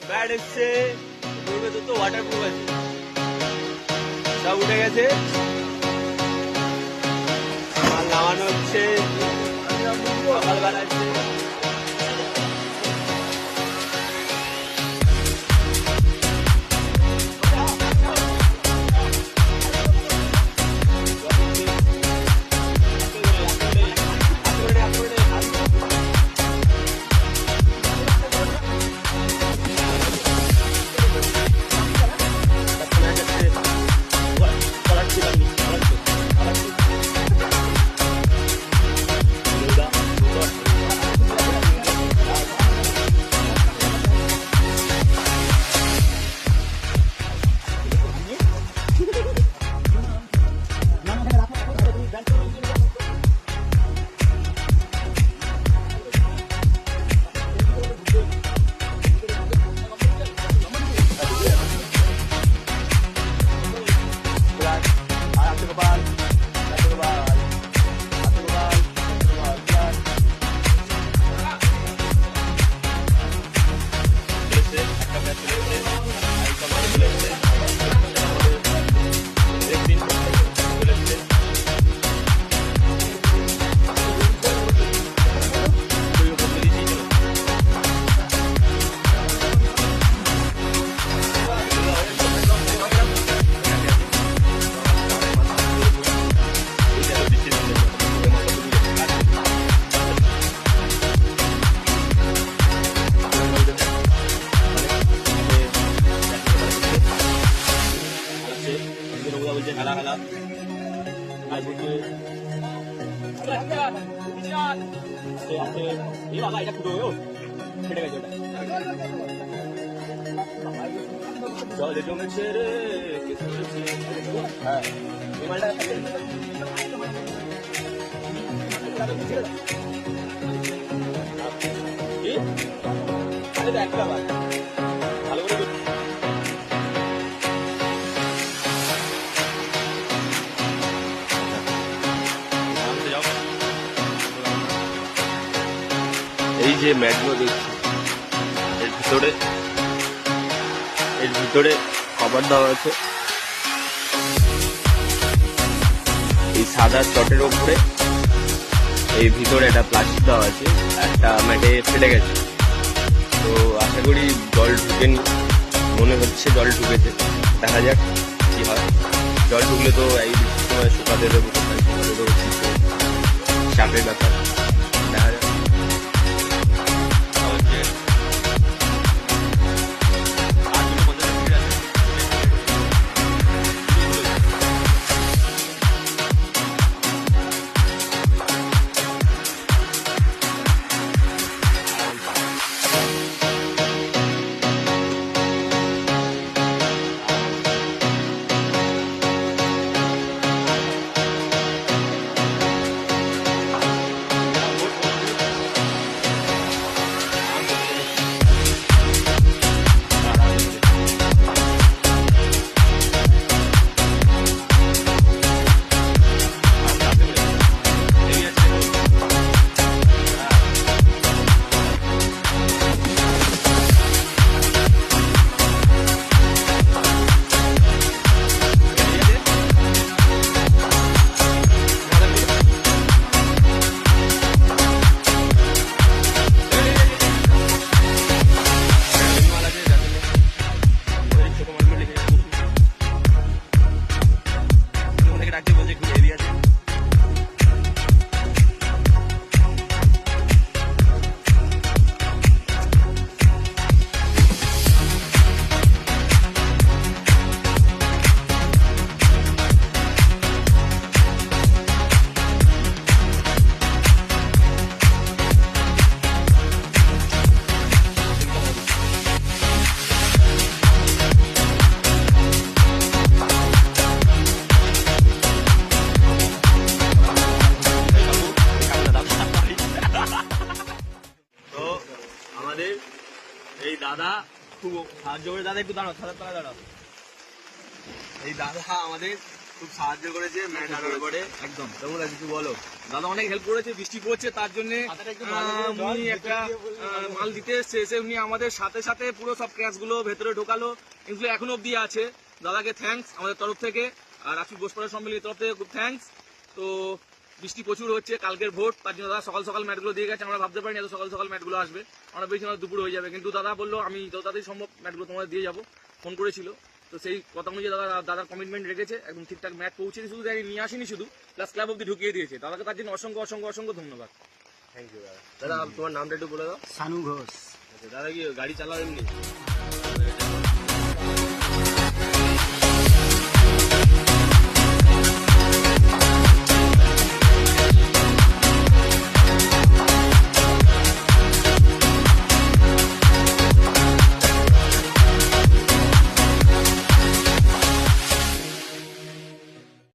Bat এসছে, তো water proof আছে, সব উঠে গেছে। মাল নামানো হচ্ছে, সকালবেলা আছে। খেলা খেলা জলে জমেছে রে। হ্যাঁ একটা ভালো করে এই যে ম্যাটগুলো দেখছি, এর ভিতরে কভার দেওয়া আছে। এই সাদা চটের ওপরে এই ভিতরে একটা প্লাস্টিক দেওয়া আছে, একটা ম্যাটে ফেটে গেছে। তো আশা করি জল ঢুকেনি, মনে হচ্ছে জল ঢুকেছে, দেখা যাক কি হয়। জল ঢুকলে তো এই সময় শুকাতে দেবো, চাপের ব্যাপার, দেখা যাক। এই দাদা খুব সাহায্য করে। দাদা একটু দাঁড়াও, ছাদের তলায় দাঁড়াও। এই দাদা আমাদের খুব সাহায্য করেছে ম্যাচ আনার পরে। একদম তোমরা কিছু বলো। দাদা অনেক হেল্প করেছে, বৃষ্টি পড়ছে তার জন্য উনি একটা মাল দিতে এসছে, এসে উনি আমাদের সাথে সাথে পুরো সব ক্যাশ গুলো ভেতরে ঢোকালো, এগুলো এখনো অব্দি আছে। দাদাকে থ্যাঙ্কস আমাদের তরফ থেকে, আর রাখি বোসপাড়া সম্মেলনের তরফ থেকে খুব থ্যাঙ্কস। তো বৃষ্টি প্রচুর হচ্ছে, কালকের ভোট, তার জন্য দাদা সকাল সকাল ম্যাটগুলো দিয়ে গেছে। আমরা ভাবতে পারিনি এত সকাল সকাল ম্যাটগুলো আসবে, আমরা বেশি দুপুর হয়ে যাবে, কিন্তু দাদা বললো আমি যত তাড়াতাড়ি সম্ভব ম্যাটগুলো তোমাদের দিয়ে যাবো, ফোন করেছিল। তো সেই কথা অনুযায়ী দাদার কমিটমেন্ট রেখেছে, একদম ঠিকঠাক ম্যাচ পৌঁছে শুধু নিয়ে আসেনি, শুধু প্লাস ক্লাব অব্দি ঢুকিয়ে দিয়েছে। দাদাকে তার জন্য অসংখ্য অসংখ্য অসংখ্য ধন্যবাদ। থ্যাংক ইউ দাদা। দাদা তোমার নামটা একটু বলে দাও। সানু ঘোষ। আচ্ছা দাদা কি গাড়ি চালাও এমনি?